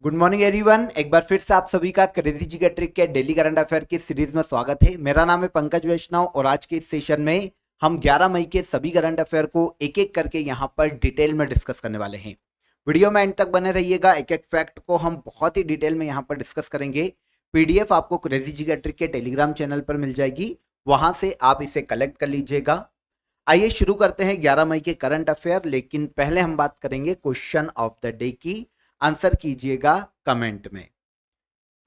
Good morning everyone. एक बार फिर से आप सभी का क्रेजी जी का ट्रिक के डेली करंट अफेयर की सीरीज में स्वागत है। मेरा नाम है पंकज वैष्णव और आज के इस सेशन में हम 11 मई के सभी करंट अफेयर को एक एक करके यहां पर डिटेल में डिस्कस करने वाले हैं। वीडियो में एंड तक बने रहिएगा। एक एक फैक्ट को हम बहुत ही डिटेल में यहां पर डिस्कस करेंगे। पीडीएफ आपको क्रेजी जी का ट्रिक के टेलीग्राम चैनल पर मिल जाएगी, वहां से आप इसे कलेक्ट कर लीजिएगा। आइए शुरू करते हैं 11 मई के करंट अफेयर, लेकिन पहले हम बात करेंगे क्वेश्चन ऑफ द डे की। आंसर कीजिएगा कमेंट में।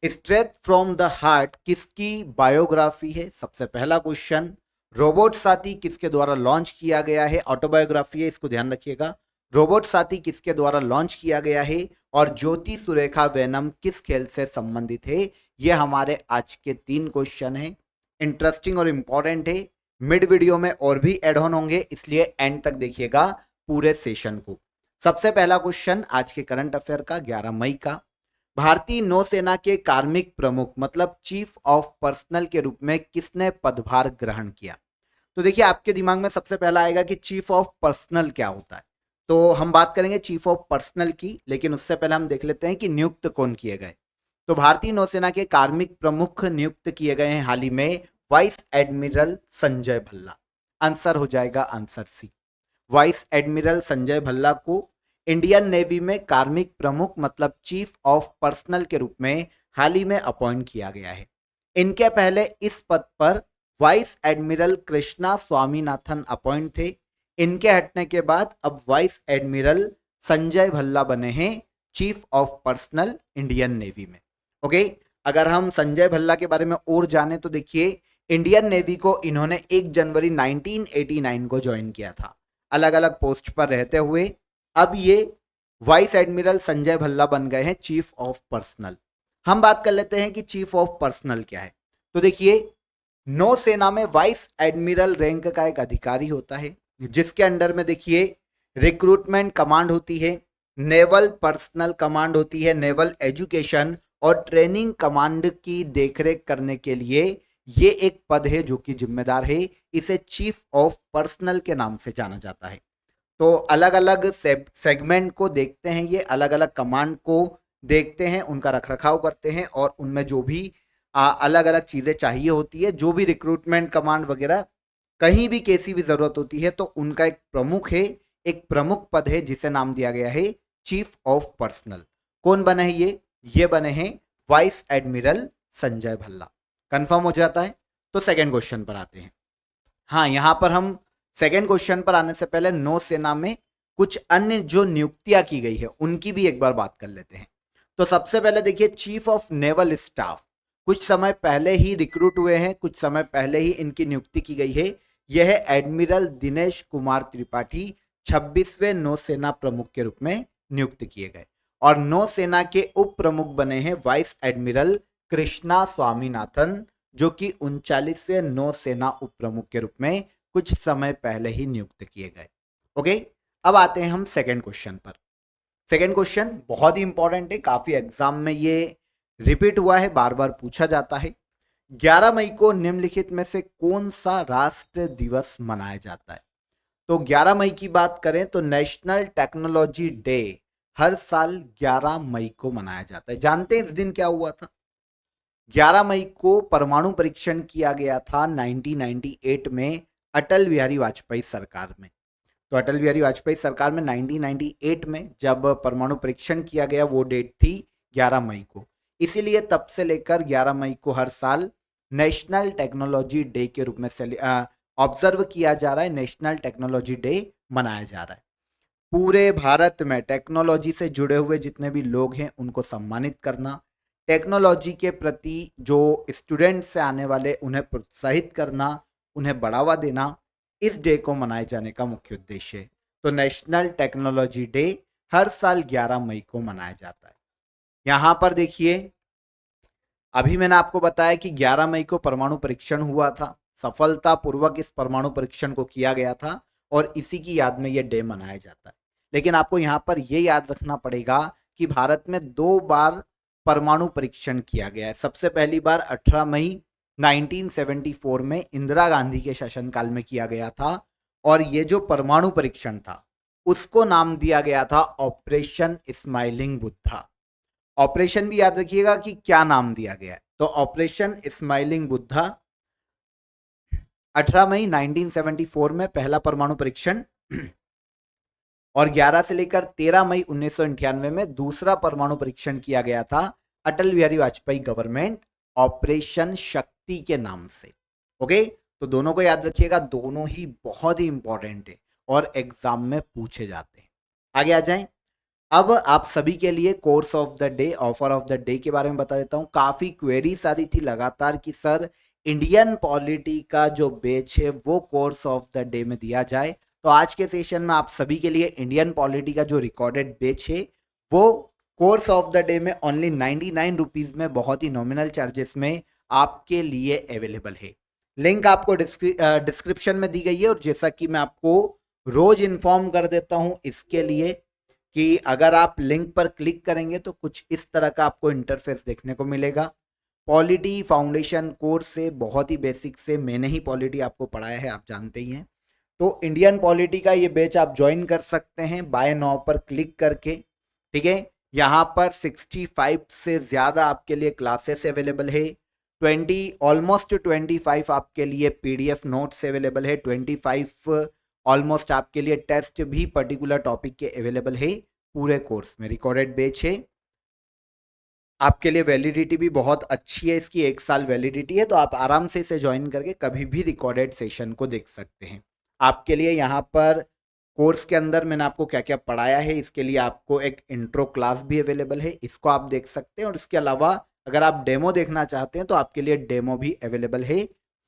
स्ट्रेट फ्रॉम द हार्ट किसकी बायोग्राफी है? सबसे पहला क्वेश्चन। रोबोट साथी किसके द्वारा लॉन्च किया गया है? ऑटोबायोग्राफी है, इसको ध्यान रखिएगा। रोबोट साथी किसके द्वारा लॉन्च किया गया है? और ज्योति सुरेखा वेनम किस खेल से संबंधित है? ये हमारे आज के 3 क्वेश्चन हैं। इंटरेस्टिंग और इंपॉर्टेंट है। मिड वीडियो में और भी एड ऑन होंगे, इसलिए एंड तक देखिएगा पूरे सेशन को। सबसे पहला क्वेश्चन आज के करंट अफेयर का 11 मई का। भारतीय नौसेना के कार्मिक प्रमुख मतलब चीफ ऑफ पर्सनल के रूप में किसने पदभार ग्रहण किया? तो देखिए, आपके दिमाग में सबसे पहला आएगा कि चीफ ऑफ पर्सनल क्या होता है। तो हम बात करेंगे चीफ ऑफ पर्सनल की, लेकिन उससे पहले हम देख लेते हैं कि नियुक्त कौन किए गए। तो भारतीय नौसेना के कार्मिक प्रमुख नियुक्त किए गए हैं हाल ही में vice admiral Sanjay Bhalla. Answer हो जाएगा answer C. Vice admiral Sanjay Bhalla को इंडियन नेवी में कार्मिक प्रमुख मतलब चीफ ऑफ पर्सनल के रूप में हाल ही में अपॉइंट किया गया है। इनके पहले इस पद पर vice admiral Krishna Swaminathan appoint थे। इनके हटने के बाद अब वाइस एडमिरल संजय भल्ला बने हैं chief of personal Indian navy में। ओके, अगर हम संजय भल्ला के बारे में और जाने तो देखिए, इंडियन नेवी को इन्होंने 1 जनवरी 1989 को ज्वाइन किया था, अलग अलग पोस्ट पर रहते हुए। अब ये वाइस एडमिरल संजय भल्ला बन गए हैं चीफ ऑफ पर्सनल। हम बात कर लेते हैं कि चीफ ऑफ पर्सनल क्या है। तो देखिए, नौसेना में वाइस एडमिरल रैंक का एक अधिकारी होता है, जिसके अंडर में देखिए रिक्रूटमेंट कमांड होती है, नेवल पर्सनल कमांड होती है, नेवल एजुकेशन और ट्रेनिंग कमांड की देखरेख करने के लिए ये एक पद है जो कि जिम्मेदार है। इसे चीफ ऑफ पर्सनल के नाम से जाना जाता है। तो अलग अलग सेगमेंट को देखते हैं, ये अलग अलग कमांड को देखते हैं, उनका रखरखाव करते हैं और उनमें जो भी अलग अलग चीज़ें चाहिए होती है, जो भी रिक्रूटमेंट कमांड वगैरह कहीं भी कैसी भी ज़रूरत होती है, तो उनका एक प्रमुख है, एक प्रमुख पद है जिसे नाम दिया गया है चीफ ऑफ पर्सनल। कौन बने हैं ये बने हैं vice admiral Sanjay Bhalla. Confirm हो जाता है। तो सेकेंड क्वेश्चन पर आते हैं। हाँ, यहां पर हम सेकेंड क्वेश्चन पर आने से पहले नौसेना में कुछ अन्य जो नियुक्तियां की गई है उनकी भी एक बार बात कर लेते हैं। तो सबसे पहले देखिए, चीफ ऑफ नेवल स्टाफ कुछ समय पहले ही रिक्रूट हुए हैं, कुछ समय पहले ही इनकी नियुक्ति की गई है। यह है एडमिरल दिनेश कुमार त्रिपाठी, 26वें नौसेना प्रमुख के रूप में नियुक्त किए गए। और नौसेना के उप प्रमुख बने हैं वाइस एडमिरल कृष्णा स्वामीनाथन, जो कि 39वें नौसेना उप प्रमुख के रूप में कुछ समय पहले ही नियुक्त किए गए। ओके, अब आते हैं हम सेकेंड क्वेश्चन पर। सेकेंड क्वेश्चन बहुत ही इंपॉर्टेंट है, काफी एग्जाम में ये रिपीट हुआ है, बार बार पूछा जाता है। 11 मई को निम्नलिखित में से कौन सा राष्ट्र दिवस मनाया जाता है? तो 11 मई की बात करें तो नेशनल टेक्नोलॉजी डे हर साल 11 मई को मनाया जाता है। जानते हैं इस दिन क्या हुआ था? 11 मई को परमाणु परीक्षण किया गया था 1998 में अटल बिहारी वाजपेयी सरकार में। तो अटल बिहारी वाजपेयी सरकार में 1998 में जब परमाणु परीक्षण किया गया, वो डेट थी 11 मई को। इसीलिए तब से लेकर 11 मई को हर साल नेशनल टेक्नोलॉजी डे के रूप में ऑब्जर्व किया जा रहा है, नेशनल टेक्नोलॉजी डे मनाया जा रहा है। पूरे भारत में टेक्नोलॉजी से जुड़े हुए जितने भी लोग हैं उनको सम्मानित करना, टेक्नोलॉजी के प्रति जो स्टूडेंट्स से आने वाले उन्हें प्रोत्साहित करना, उन्हें बढ़ावा देना, इस डे को मनाए जाने का मुख्य उद्देश्य है। तो नेशनल टेक्नोलॉजी डे हर साल 11 मई को मनाया जाता है। यहां पर देखिए, अभी मैंने आपको बताया कि 11 मई को परमाणु परीक्षण हुआ था, सफलतापूर्वक इस परमाणु परीक्षण को किया गया था और इसी की याद में यह डे मनाया जाता है। लेकिन आपको यहां पर यह याद रखना पड़ेगा कि भारत में 2 बार परमाणु परीक्षण किया गया है। सबसे पहली बार 18 मई 1974 में इंदिरा गांधी के शासनकाल में किया गया था और ये जो परमाणु परीक्षण था उसको नाम दिया गया था ऑपरेशन स्माइलिंग बुद्धा। ऑपरेशन भी याद रखिएगा कि क्या नाम दिया गया है। तो ऑपरेशन स्माइलिंग बुद्धा, 18 मई 1974 में पहला परमाणु परीक्षण और 11 से लेकर 13 मई 1998 में दूसरा परमाणु परीक्षण किया गया था अटल बिहारी वाजपेयी गवर्नमेंट ऑपरेशन शक्ति के नाम से। ओके, तो दोनों को याद रखिएगा, दोनों ही बहुत ही इंपॉर्टेंट है और एग्जाम में पूछे जाते हैं। आगे आ जाएं। अब आप सभी के लिए course of the day, offer of the day के बारे में बता देता हूं। काफी क्वेरीज आ रही थी लगातार कि सर इंडियन पॉलिटी का जो बैच है वो कोर्स ऑफ द डे में दिया जाए। तो आज के सेशन में आप सभी के लिए इंडियन पॉलिटी का जो रिकॉर्डेड बैच है वो कोर्स ऑफ द डे में ओनली 99 रुपीज में, बहुत ही नॉमिनल चार्जेस में आपके लिए अवेलेबल है। लिंक आपको डिस्क्रिप्शन में दी गई है। और जैसा कि मैं आपको रोज इन्फॉर्म कर देता हूं इसके लिए कि अगर आप लिंक पर क्लिक करेंगे तो कुछ इस तरह का आपको इंटरफेस देखने को मिलेगा। पॉलिटी फाउंडेशन कोर्स से, बहुत ही बेसिक से मैंने ही पॉलिटी आपको पढ़ाया है, आप जानते ही हैं। तो इंडियन पॉलिटी का ये बैच आप ज्वाइन कर सकते हैं बाय नाउ पर क्लिक करके। ठीक है, यहाँ पर 65 से ज़्यादा आपके लिए क्लासेस अवेलेबल है। ऑलमोस्ट 25 आपके लिए पीडीएफ नोट्स अवेलेबल है। 25 ऑलमोस्ट आपके लिए टेस्ट भी पर्टिकुलर टॉपिक के अवेलेबल है। पूरे कोर्स में रिकॉर्डेड बैच है। आपके लिए वैलिडिटी भी बहुत अच्छी है, इसकी 1 साल वैलिडिटी है। तो आप आराम से इसे ज्वाइन करके कभी भी रिकॉर्डेड सेशन को देख सकते हैं। आपके लिए यहाँ पर कोर्स के अंदर मैंने आपको क्या क्या पढ़ाया है, इसके लिए आपको एक इंट्रो क्लास भी अवेलेबल है, इसको आप देख सकते हैं। और इसके अलावा अगर आप डेमो देखना चाहते हैं तो आपके लिए डेमो भी अवेलेबल है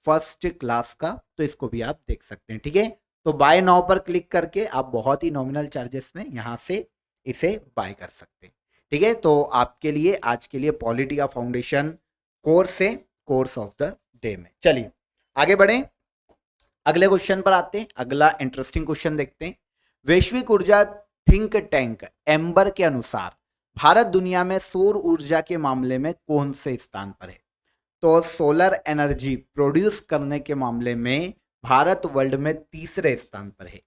फर्स्ट क्लास का, तो इसको भी आप देख सकते हैं। ठीक है, तो बाय नाउ पर क्लिक करके आप बहुत ही नॉमिनल चार्जेस में यहाँ से इसे बाय कर सकते हैं। ठीक है, तो आपके लिए आज के लिए पॉलिटी का फाउंडेशन कोर्स है, कोर्स ऑफ द डे में। चलिए आगे बढ़ें, अगले क्वेश्चन पर आते हैं। अगला इंटरेस्टिंग क्वेश्चन देखते हैं। वैश्विक ऊर्जा थिंक टैंक एम्बर के अनुसार भारत दुनिया में सौर ऊर्जा के मामले में कौन से स्थान पर है? तो सोलर एनर्जी प्रोड्यूस करने के मामले में भारत वर्ल्ड में तीसरे स्थान पर है।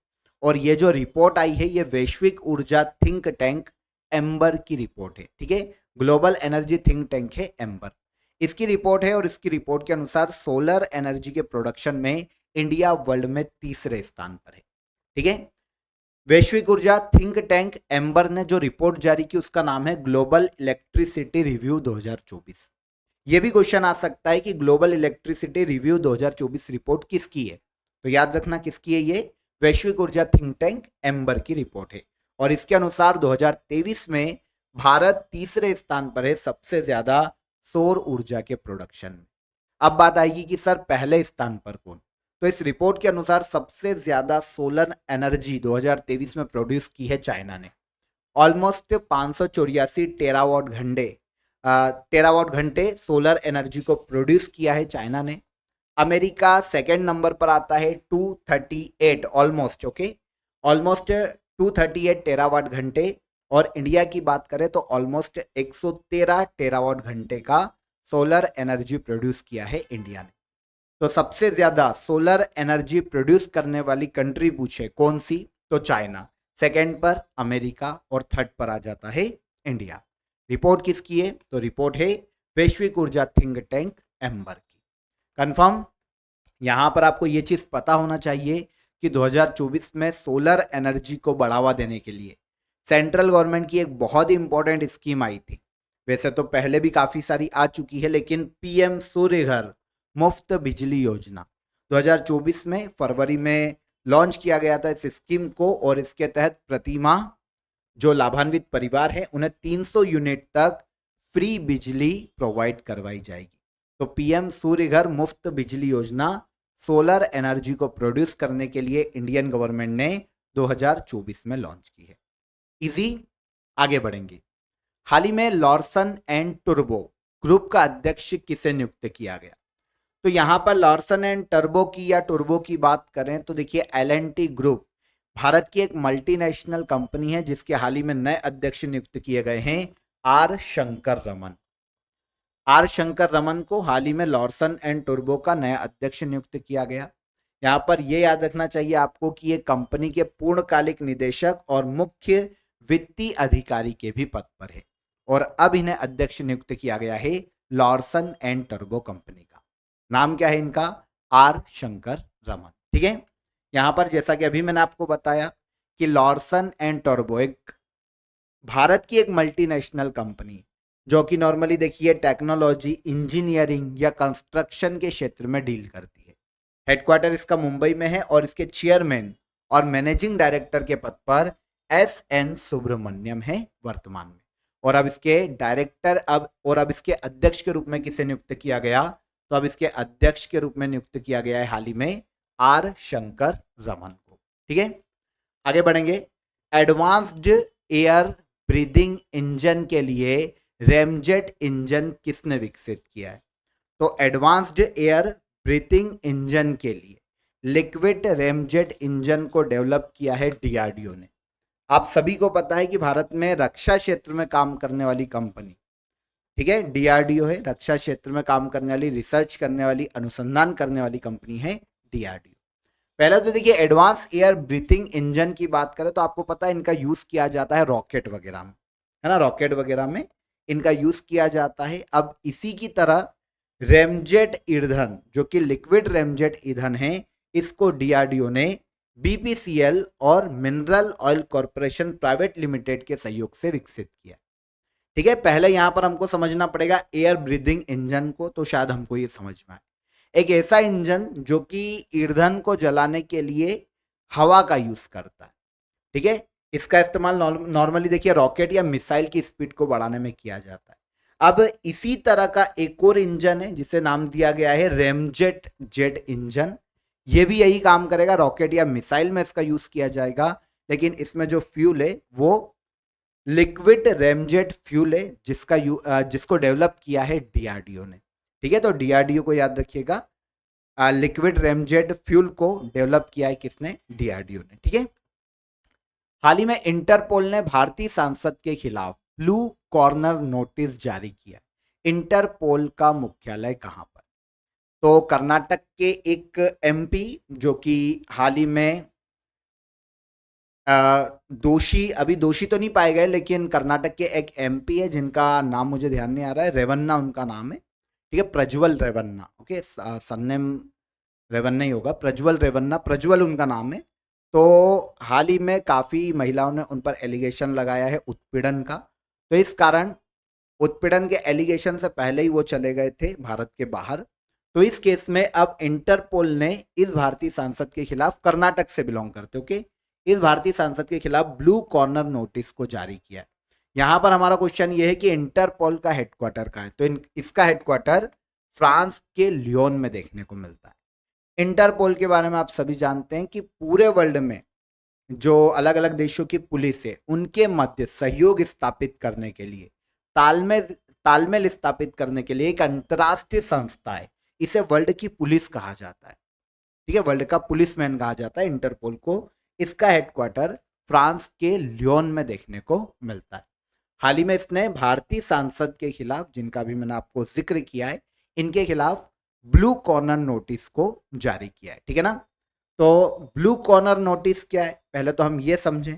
और ये जो रिपोर्ट आई है ये वैश्विक ऊर्जा थिंक टैंक एम्बर की रिपोर्ट है। ठीक है, ग्लोबल एनर्जी थिंक टैंक है एम्बर, इसकी रिपोर्ट है। और इसकी रिपोर्ट के अनुसार सोलर एनर्जी के प्रोडक्शन में इंडिया वर्ल्ड में तीसरे स्थान पर है। ठीक है, वैश्विक ऊर्जा थिंक टैंक एम्बर ने जो रिपोर्ट जारी की उसका नाम है ग्लोबल इलेक्ट्रिसिटी रिव्यू 2024। ये भी क्वेश्चन आ सकता है कि ग्लोबल इलेक्ट्रिसिटी रिव्यू 2024 रिपोर्ट किसकी है? तो याद रखना किसकी है, ये वैश्विक ऊर्जा थिंक टैंक एम्बर की रिपोर्ट है। और इसके अनुसार 2023 में भारत तीसरे स्थान पर है सबसे ज्यादा सौर ऊर्जा के प्रोडक्शन में। अब बात आएगी कि सर पहले स्थान पर कौन? तो इस रिपोर्ट के अनुसार सबसे ज्यादा सोलर एनर्जी 2023 में प्रोड्यूस की है चाइना ने। ऑलमोस्ट 584 टेरावाट घंटे सोलर एनर्जी को प्रोड्यूस किया है चाइना ने। अमेरिका सेकेंड नंबर पर आता है 238 ऑलमोस्ट, ओके, ऑलमोस्ट 238 टेरावाट घंटे। और इंडिया की बात करें तो ऑलमोस्ट 113 टेरावाट घंटे का सोलर एनर्जी प्रोड्यूस किया है इंडिया ने। तो सबसे ज्यादा सोलर एनर्जी प्रोड्यूस करने वाली कंट्री पूछे कौन सी, तो चाइना, सेकेंड पर अमेरिका और थर्ड पर आ जाता है इंडिया। रिपोर्ट किसकी है? तो रिपोर्ट है वैश्विक ऊर्जा थिंक टैंक एम्बर की। कंफर्म, यहां पर आपको यह चीज पता होना चाहिए कि 2024 में सोलर एनर्जी को बढ़ावा देने के लिए सेंट्रल गवर्नमेंट की एक बहुत ही इंपॉर्टेंट स्कीम आई थी। वैसे तो पहले भी काफी सारी आ चुकी है, लेकिन पीएम सूर्य घर मुफ्त बिजली योजना 2024 में फरवरी में लॉन्च किया गया था इस स्कीम को। और इसके तहत प्रतिमाह जो लाभान्वित परिवार है उन्हें 300 यूनिट तक फ्री बिजली प्रोवाइड करवाई जाएगी। तो पीएम सूर्य घर मुफ्त बिजली योजना सोलर एनर्जी को प्रोड्यूस करने के लिए इंडियन गवर्नमेंट ने 2024 में लॉन्च की है। इजी, आगे बढ़ेंगे। हाल ही में लॉर्सन एंड टर्बो ग्रुप का अध्यक्ष किसे नियुक्त किया गया? तो यहां पर लॉर्सन एंड टर्बो की या टर्बो की बात करें तो देखिए एल&टी ग्रुप भारत की एक मल्टीनेशनल कंपनी है जिसके हाल ही में नए अध्यक्ष नियुक्त किए गए हैं आर शंकर रमन। आर शंकर रमन को हाल ही में लॉर्सन एंड टर्बो का नया अध्यक्ष नियुक्त किया गया। यहां पर यह याद रखना चाहिए आपको कि ये कंपनी के पूर्णकालिक निदेशक और मुख्य वित्तीय अधिकारी के भी पद पर है। और अब इन्हें अध्यक्ष नियुक्त किया गया है लॉर्सन एंड टर्बो कंपनी का। नाम क्या है इनका? आर शंकर रमन। ठीक है, यहां पर जैसा कि अभी मैंने आपको बताया कि लॉर्सन एंड टर्बो एक भारत की एक मल्टीनेशनल कंपनी जो कि नॉर्मली देखिए टेक्नोलॉजी, इंजीनियरिंग या कंस्ट्रक्शन के क्षेत्र में डील करती है। हेडक्वार्टर इसका मुंबई में है और इसके चेयरमैन और मैनेजिंग डायरेक्टर के पद पर एस एन सुब्रमण्यम है वर्तमान में। और अब इसके डायरेक्टर अब इसके अध्यक्ष के रूप में किसे नियुक्त किया गया? तो अब इसके अध्यक्ष के रूप में नियुक्त किया गया है हाल ही में आर शंकर रमन को। ठीक है, आगे बढ़ेंगे। एडवांस्ड एयर ब्रीदिंग इंजन के लिए रेमजेट इंजन किसने विकसित किया है? तो एडवांस्ड एयर ब्रीथिंग इंजन के लिए लिक्विड रेमजेट इंजन को डेवलप किया है डीआरडीओ ने। आप सभी को पता है कि भारत में रक्षा क्षेत्र में काम करने वाली कंपनी, ठीक है, डीआरडीओ है। रक्षा क्षेत्र में काम करने वाली, रिसर्च करने वाली, अनुसंधान करने वाली कंपनी है डीआरडीओ। पहले तो देखिए एडवांस एयर ब्रीथिंग इंजन की बात करें तो आपको पता है इनका यूज किया जाता है रॉकेट वगैरह में, है ना, रॉकेट वगैरह में इनका यूज किया जाता है। अब इसी की तरह रेमजेट ईंधन जो कि लिक्विड रेमजेट ईंधन है, इसको डीआरडीओ ने बीपीसीएल और mineral oil corporation private limited के सहयोग से विकसित किया। ठीक है, पहले यहां पर हमको समझना पड़ेगा एयर ब्रीदिंग इंजन को, तो शायद हमको ये समझ में आए। एक ऐसा इंजन जो कि ईंधन को जलाने के लिए हवा का यूज करता है। ठीक है, इसका इस्तेमाल नॉर्मली देखिए रॉकेट या मिसाइल की स्पीड को बढ़ाने में किया जाता है। अब इसी तरह का एक और इंजन है जिसे नाम दिया गया है रेमजेट जेट इंजन। ये भी यही काम करेगा, रॉकेट या मिसाइल में इसका यूज किया जाएगा, लेकिन इसमें जो फ्यूल है वो लिक्विड रेमजेट फ्यूल है जिसको डेवलप किया है डीआरडीओ ने। ठीक है, तो डीआरडीओ को याद रखिएगा, लिक्विड रेमजेट फ्यूल को डेवलप किया है किसने? डीआरडीओ ने। ठीक है, हाल ही में इंटरपोल ने भारतीय सांसद के खिलाफ ब्लू कॉर्नर नोटिस जारी किया। इंटरपोल का मुख्यालय कहां पर? तो कर्नाटक के एक एमपी जो कि हाल ही में अभी दोषी तो नहीं पाए गए, लेकिन कर्नाटक के एक एमपी है जिनका नाम मुझे ध्यान नहीं आ रहा है, रेवन्ना उनका नाम है। ठीक है, प्रज्वल रेवन्ना। ओके, सरनेम रेवन्ना ही होगा, प्रज्वल रेवन्ना, प्रज्वल उनका नाम है। तो हाल ही में काफी महिलाओं ने उन पर एलिगेशन लगाया है उत्पीड़न का, तो इस कारण उत्पीड़न के एलिगेशन से पहले ही वो चले गए थे भारत के बाहर। तो इस केस में अब इंटरपोल ने इस भारतीय सांसद के खिलाफ, कर्नाटक से बिलोंग करते, ओके, इस भारतीय सांसद के खिलाफ ब्लू कॉर्नर नोटिस को जारी किया। यहां पर हमारा क्वेश्चन ये है कि इंटरपोल का हेडक्वार्टर कहां है? तो इसका हेडक्वार्टर फ्रांस के लियोन में देखने को मिलता है। इंटरपोल के बारे में आप सभी जानते हैं कि पूरे वर्ल्ड में जो अलग अलग देशों की पुलिस है उनके मध्य सहयोग स्थापित करने के लिए, तालमेल तालमेल स्थापित करने के लिए एक अंतरराष्ट्रीय संस्था है। इसे वर्ल्ड की पुलिस कहा जाता है। ठीक है, वर्ल्ड का पुलिसमैन कहा जाता है इंटरपोल को। इसका हेडक्वार्टर फ्रांस के लियोन में देखने को मिलता है। हाल ही में इसने भारतीय सांसद के खिलाफ, जिनका भी मैंने आपको जिक्र किया है, इनके खिलाफ ब्लू कॉर्नर नोटिस को जारी किया है। ठीक है ना, तो ब्लू कॉर्नर नोटिस क्या है पहले तो हम ये समझें।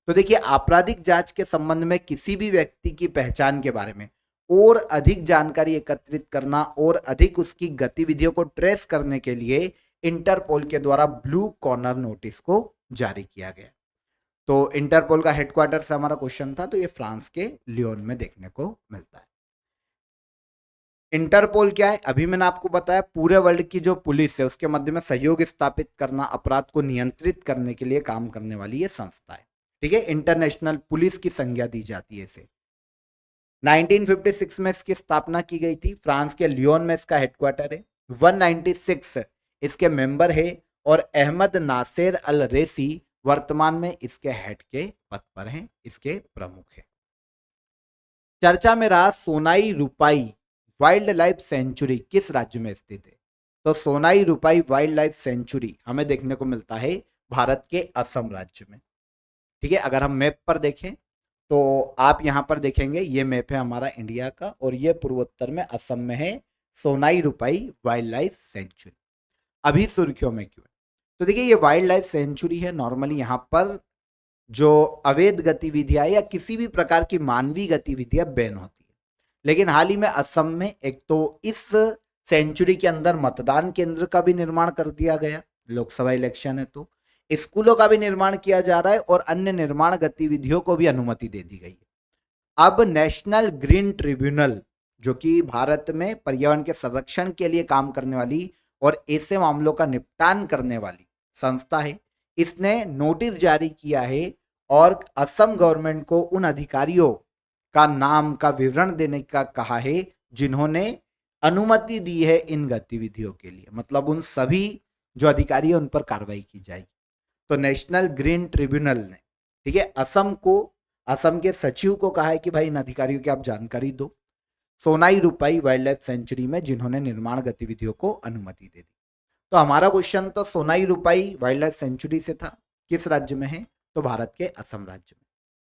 तो देखिए, आपराधिक जांच के संबंध में किसी भी व्यक्ति की पहचान के बारे में और अधिक जानकारी एकत्रित करना और अधिक उसकी गतिविधियों को ट्रेस करने के लिए इंटरपोल के द्वारा ब्लू कॉर्नर नोटिस को जारी किया गया। तो इंटरपोल का हेडक्वार्टर से हमारा क्वेश्चन था, तो ये फ्रांस के लियोन में देखने को मिलता है। इंटरपोल क्या है? अभी मैंने आपको बताया, पूरे वर्ल्ड की जो पुलिस है उसके मध्य में सहयोग स्थापित करना, अपराध को नियंत्रित करने के लिए काम करने वाली ये संस्था है। ठीक है, इंटरनेशनल पुलिस की संज्ञा दी जाती है इसे। 1956 में इसकी स्थापना की गई थी, फ्रांस के लियोन में इसका हेडक्वार्टर है। 196 इसके मेंबर है और अहमद नासेर अल रेसी वर्तमान में इसके हेड के पद पर हैं, इसके प्रमुख हैं। चर्चा में रहा सोनाई रुपाई वाइल्ड लाइफ सेंचुरी किस राज्य में स्थित है? तो सोनाई रुपाई वाइल्ड लाइफ सेंचुरी हमें देखने को मिलता है भारत के असम राज्य में। ठीक है, अगर हम मैप पर देखें तो आप यहां पर देखेंगे, ये मैप है हमारा इंडिया का और ये पूर्वोत्तर में असम में है सोनाई रुपाई वाइल्ड लाइफ सेंचुरी। अभी सुर्खियों में क्यों है? तो देखिए, ये वाइल्ड लाइफ सेंचुरी है। नॉर्मली यहां पर जो अवैध गतिविधियां या किसी भी प्रकार की मानवीय गतिविधियां बैन होती है। लेकिन हाल ही में असम में एक तो इस सेंचुरी के अंदर मतदान केंद्र का भी निर्माण कर दिया गया, लोकसभा इलेक्शन है तो स्कूलों का भी निर्माण किया जा रहा है और अन्य निर्माण गतिविधियों को भी अनुमति दे दी गई है। अब नेशनल ग्रीन ट्रिब्यूनल, जो कि भारत में पर्यावरण के संरक्षण के लिए काम करने वाली और ऐसे मामलों का निपटान करने वाली संस्था है, इसने नोटिस जारी किया है और असम गवर्नमेंट को उन अधिकारियों का नाम का विवरण देने का कहा है जिन्होंने अनुमति दी है इन गतिविधियों के लिए। मतलब उन सभी जो अधिकारी है उन पर कार्रवाई की जाएगी। तो नेशनल ग्रीन ट्रिब्यूनल ने, ठीक है, असम के सचिव को कहा है कि भाई इन अधिकारियों की आप जानकारी दो सोनाई रुपाई वाइल्ड लाइफ सेंचुरी में जिन्होंने निर्माण गतिविधियों को अनुमति दे दी। तो हमारा क्वेश्चन तो सोनाई रुपाई वाइल्ड लाइफ सेंचुरी से था, किस राज्य में है? तो भारत के असम राज्य में,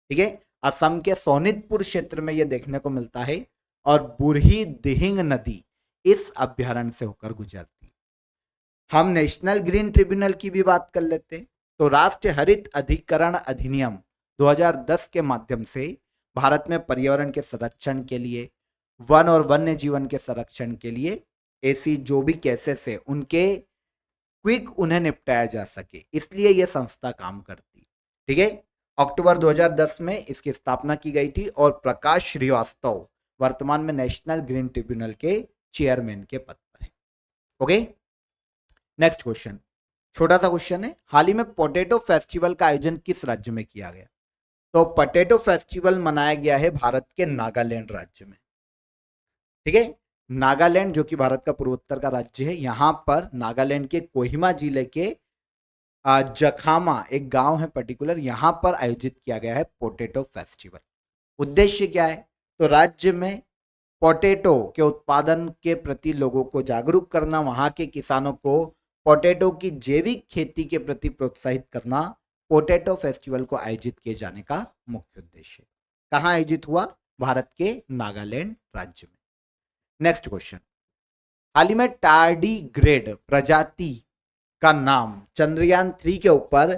ठीक है। असम के सोनितपुर क्षेत्र में यह देखने को मिलता है और बुरही दिहिंग नदी इस अभ्यारण्य से होकर गुजरती है। हम नेशनल ग्रीन ट्रिब्यूनल की भी बात कर लेते हैं। तो राष्ट्रीय हरित अधिकरण अधिनियम 2010 के माध्यम से भारत में पर्यावरण के संरक्षण के लिए, वन और वन्य जीवन के संरक्षण के लिए ऐसी जो भी केसेस है उनके क्विक उन्हें निपटाया जा सके, इसलिए यह संस्था काम करती, ठीक है। अक्टूबर 2010 में इसकी स्थापना की गई थी और प्रकाश श्रीवास्तव वर्तमान में नेशनल ग्रीन ट्रिब्यूनल के चेयरमैन के पद पर है। ओके, नेक्स्ट क्वेश्चन, छोटा सा क्वेश्चन है। हाल ही में पोटैटो फेस्टिवल का आयोजन किस राज्य में किया गया? तो पोटैटो फेस्टिवल मनाया गया है भारत के नागालैंड राज्य में, ठीक है। नागालैंड जो कि भारत का पूर्वोत्तर का राज्य है, यहां पर नागालैंड के कोहिमा जिले के जखामा एक गांव है पर्टिकुलर, यहां पर आयोजित किया गया है पोटैटो फेस्टिवल। उद्देश्य क्या है? तो राज्य में पोटैटो के उत्पादन के प्रति लोगों को जागरूक करना, वहां के किसानों को पोटैटो की जैविक खेती के प्रति प्रोत्साहित करना, पोटैटो फेस्टिवल को आयोजित किए जाने का मुख्य उद्देश्य। कहां आयोजित हुआ? भारत के नागालैंड राज्य में। नेक्स्ट क्वेश्चन, हाल ही में टार्डीग्रेड प्रजाति का नाम चंद्रयान 3 के ऊपर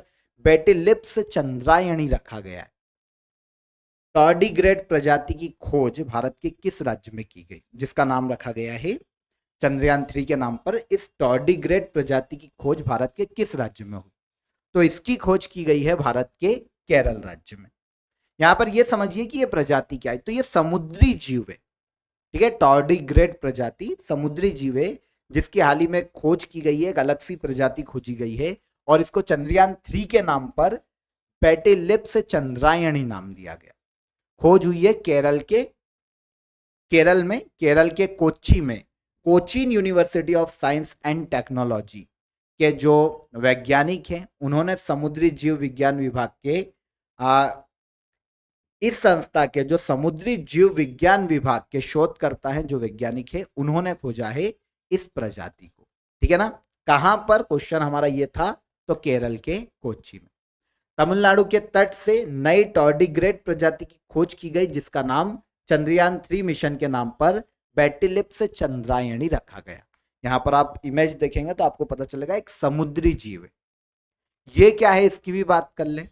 बेटिलिप्स चंद्रायणी रखा गया है। टार्डीग्रेड प्रजाति की खोज भारत के किस राज्य में की गई जिसका नाम रखा गया है चंद्रयान 3 के नाम पर? इस टार्डीग्रेड प्रजाति की खोज भारत के किस राज्य में हुई? तो इसकी खोज की गई है भारत के केरल राज्य में। यहां पर यह समझिए कि यह प्रजाति क्या है, तो यह समुद्री जीव है, ठीक है। टार्डीग्रेड प्रजाति समुद्री जीव है जिसकी हाल ही में खोज की गई है, एक अलग सी प्रजाति खोजी गई है और इसको चंद्रयान 3 के नाम पर बेटिलिप्स चंद्रायणी नाम दिया गया। खोज हुई है केरल के कोच्चि में Cochin university of science and technology के जो वैज्ञानिक हैं उन्होंने समुद्री जीव विज्ञान विभाग के इस संस्था के जो समुद्री जीव विज्ञान विभाग के शोधकर्ता हैं, जो वैज्ञानिक है, उन्होंने खोजा है इस प्रजाति को, ठीक है ना। कहां पर? क्वेश्चन हमारा ये था, तो केरल के कोच्चि में। तमिलनाडु के तट से नई टार्डीग्रेड प्रजाति की खोज की गई जिसका नाम चंद्रयान 3 मिशन के नाम पर बेटिलिप्स चंद्रायणी रखा गया। यहां पर आप इमेज देखेंगे तो आपको पता चलेगा एक समुद्री जीव है। ये क्या है इसकी भी बात कर लें।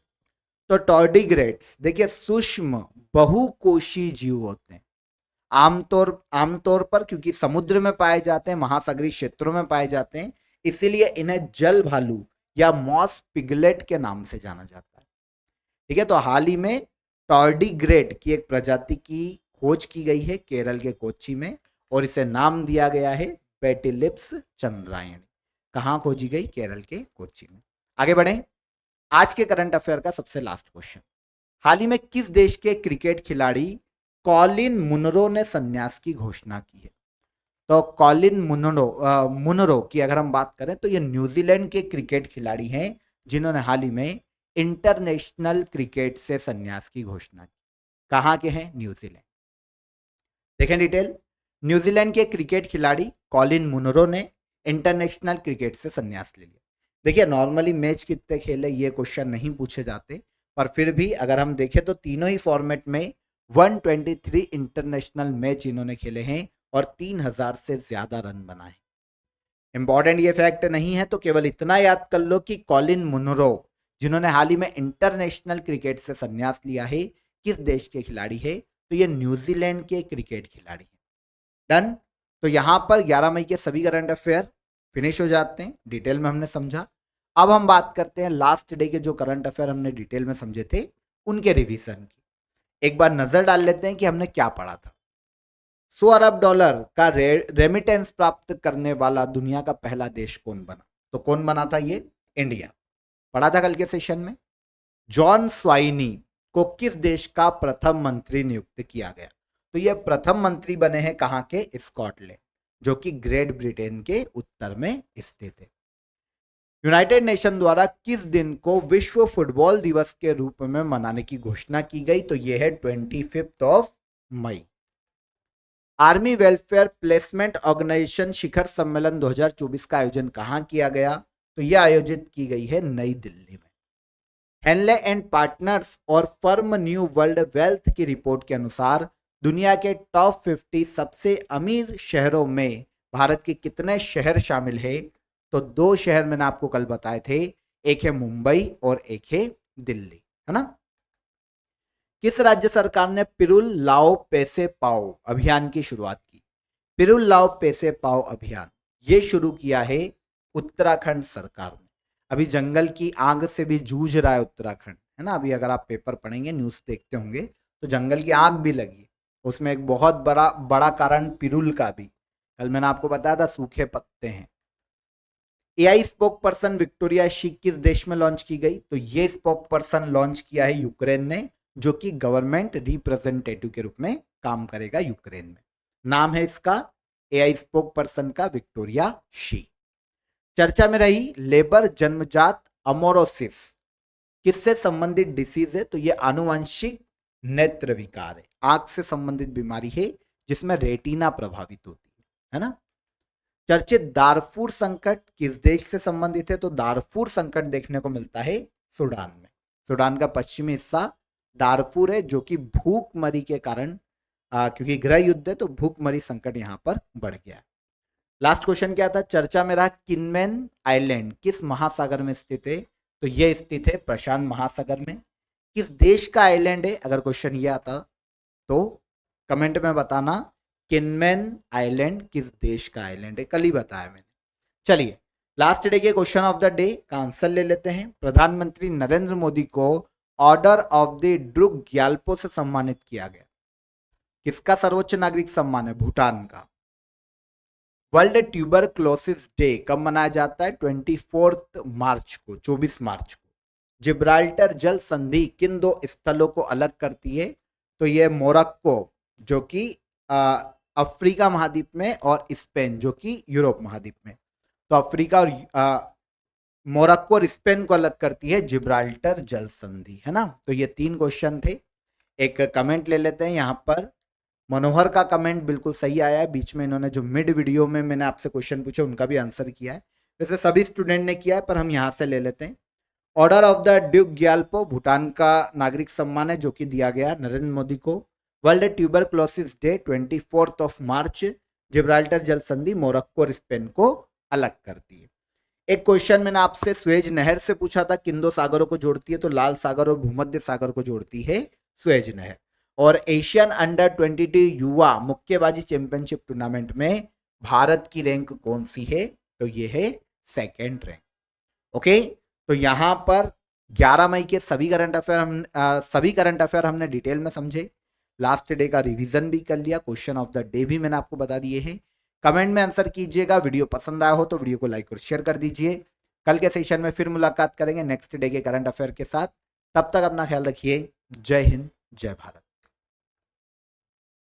तो टार्डीग्रेड्स देखिए सूक्ष्म बहुकोशीय जीव होते हैं, आमतौर पर क्योंकि समुद्र में पाए जाते हैं, महासागरीय क्षेत्रों में पाए जाते हैं, इसीलिए इन्हें जल भालू या मॉस पिगलेट के नाम से जाना जाता है, ठीक है। तो हाल ही में टार्डीग्रेड की एक प्रजाति की खोज की गई है केरल के कोच्चि में और इसे नाम दिया गया है बेटिलिप्स चंद्रायणी। कहां खोजी गई? केरल के कोच्चि में। आगे बढ़े, आज के करंट अफेयर का सबसे लास्ट क्वेश्चन, हाल ही में किस देश के क्रिकेट खिलाड़ी कॉलिन मुनरो ने संन्यास की घोषणा की है? तो कॉलिन मुनरो की अगर हम बात करें तो ये न्यूजीलैंड के क्रिकेट खिलाड़ी हैं जिन्होंने हाल ही में इंटरनेशनल क्रिकेट से संन्यास की घोषणा की। कहां के हैं? न्यूजीलैंड। देखें डिटेल, न्यूजीलैंड के क्रिकेट खिलाड़ी कॉलिन मुनरो ने इंटरनेशनल क्रिकेट से संन्यास ले लिया। देखिए नॉर्मली मैच कितने खेले ये क्वेश्चन नहीं पूछे जाते, पर फिर भी अगर हम देखें तो तीनों ही फॉर्मेट में 123 इंटरनेशनल मैच इन्होंने खेले हैं और 3000 से ज्यादा रन बनाए। इंपॉर्टेंट ये फैक्ट नहीं है तो केवल इतना याद कर लो कि कॉलिन मुनरो जिन्होंने हाल ही में इंटरनेशनल क्रिकेट से संन्यास लिया है, किस देश के खिलाड़ी है? तो ये न्यूजीलैंड के क्रिकेट खिलाड़ी हैं। डन। तो यहां पर 11 मई के सभी करंट अफेयर फिनिश हो जाते हैं, डिटेल में हमने समझा। अब हम बात करते हैं लास्ट डे के जो करंट अफेयर हमने डिटेल में समझे थे उनके रिवीजन की। एक बार नजर डाल लेते हैं कि हमने क्या पढ़ा था। 100 अरब डॉलर का रेमिटेंस प्राप्त करने वाला दुनिया का पहला देश कौन बना? तो कौन बना था? ये इंडिया। पढ़ा था कल के सेशन में। जॉन स्वाइनी को किस देश का प्रथम मंत्री नियुक्त किया गया? तो ये प्रथम मंत्री बने हैं कहां के? स्कॉटलैंड, जो कि ग्रेट ब्रिटेन के उत्तर में स्थित है। यूनाइटेड नेशन द्वारा किस दिन को विश्व फुटबॉल दिवस के रूप में मनाने की घोषणा की गई? तो यह है 25 मई। आर्मी वेलफेयर प्लेसमेंट ऑर्गेनाइजेशन शिखर सम्मेलन 2024 का आयोजन कहां किया गया? तो यह आयोजित की गई है नई दिल्ली में। हेनले एंड पार्टनर्स और फर्म न्यू वर्ल्ड वेल्थ की रिपोर्ट के अनुसार दुनिया के टॉप 50 सबसे अमीर शहरों में भारत के कितने शहर शामिल है? तो 2 शहर मैंने आपको कल बताए थे, एक है मुंबई और एक है दिल्ली, है ना। किस राज्य सरकार ने पिरुल लाओ पैसे पाओ अभियान की शुरुआत की? पिरुल लाओ पैसे पाओ अभियान ये शुरू किया है उत्तराखंड सरकार ने। अभी जंगल की आग से भी जूझ रहा है उत्तराखंड, है ना। अभी अगर आप पेपर पढ़ेंगे, न्यूज़ देखते होंगे, तो जंगल की आग भी लगी, उसमें एक बहुत बड़ा बड़ा कारण पिरुल का भी, कल मैंने आपको बताया था, सूखे पत्ते हैं। AI spoke person Victoria she किस देश में लॉन्च की गई? तो ये स्पोक पर्सन लॉन्च किया है यूक्रेन ने, जो कि गवर्नमेंट रिप्रेजेंटेटिव के रूप में काम करेगा यूक्रेन में। नाम है इसका एआई स्पोक पर्सन का विक्टोरिया शी। चर्चा में रही लेबर जन्मजात अमोरोसिस किससे संबंधित डिसीज है? तो ये आनुवंशिक नेत्र विकार है, आंख से संबंधित बीमारी है जिसमें रेटिना प्रभावित होती है ना। चर्चित दारफूर संकट किस देश से संबंधित है? तो दारफूर संकट देखने को मिलता है सूडान में। सूडान का पश्चिमी हिस्सा दारफूर है, जो कि भूखमरी के कारण, क्योंकि गृह युद्ध है तो भूखमरी संकट यहां पर बढ़ गया। लास्ट क्वेश्चन क्या था? चर्चा में रहा किनमेन आइलैंड किस महासागर में स्थित है? तो यह स्थित है प्रशांत महासागर में। किस देश का आइलैंड है? अगर क्वेश्चन ये आता तो कमेंट में बताना, किनमेन आइलैंड किस देश का आइलैंड है, कल ही बताया मैंने। चलिए लास्ट डे के क्वेश्चन ऑफ द डे का आंसर ले लेते हैं। प्रधानमंत्री नरेंद्र मोदी को order of the Druk Gyalpo से सम्मानित किया गया। किसका सर्वोच्च नागरिक सम्मान है? भूटान का। वर्ल्ड ट्यूबरक्लोसिस डे कब मनाया जाता है? 24 मार्च को, 24 मार्च को। जिब्राल्टर जल संधि किन 2 स्थलों को अलग करती है? तो यह मोरक्को, जो कि अफ्रीका महाद्वीप में, और स्पेन, जो कि यूरोप महाद्वीप में। तो अफ्रीका और मोरक्को और स्पेन को अलग करती है जिब्राल्टर जल संधि, है ना। तो ये 3 क्वेश्चन थे। एक कमेंट ले लेते हैं यहाँ पर। मनोहर का कमेंट बिल्कुल सही आया है, बीच में इन्होंने जो मिड वीडियो में मैंने आपसे क्वेश्चन पूछे उनका भी आंसर किया है। वैसे सभी स्टूडेंट ने किया है, पर हम यहाँ से ले लेते हैं। Order of the Duke Gyalpo Bhutan का नागरिक सम्मान है, जो कि दिया गया नरेंद्र मोदी को। वर्ल्ड ट्यूबरक्लोसिस डे 24 मार्च। जिब्राल्टर जल संधि मोरक्को और स्पेन को अलग करती है। एक क्वेश्चन मैंने आपसे स्वेज नहर से पूछा था, किन 2 सागरों को जोड़ती है? तो लाल सागर और भूमध्य सागर को जोड़ती है स्वेज नहर। और एशियन अंडर 22 युवा मुक्केबाजी चैंपियनशिप टूर्नामेंट में भारत की रैंक कौन सी है? तो ये है 2nd रैंक। ओके, तो यहां पर 11 मई के सभी करंट अफेयर हमने डिटेल में समझे। लास्ट डे का रिवीजन भी कर लिया, क्वेश्चन ऑफ द डे भी मैंने आपको बता दिए हैं। कमेंट में आंसर कीजिएगा। वीडियो पसंद आया हो तो वीडियो को लाइक और शेयर कर दीजिए। कल के सेशन में फिर मुलाकात करेंगे नेक्स्ट डे के करंट अफेयर के साथ। तब तक अपना ख्याल रखिए। जय हिंद, जय भारत।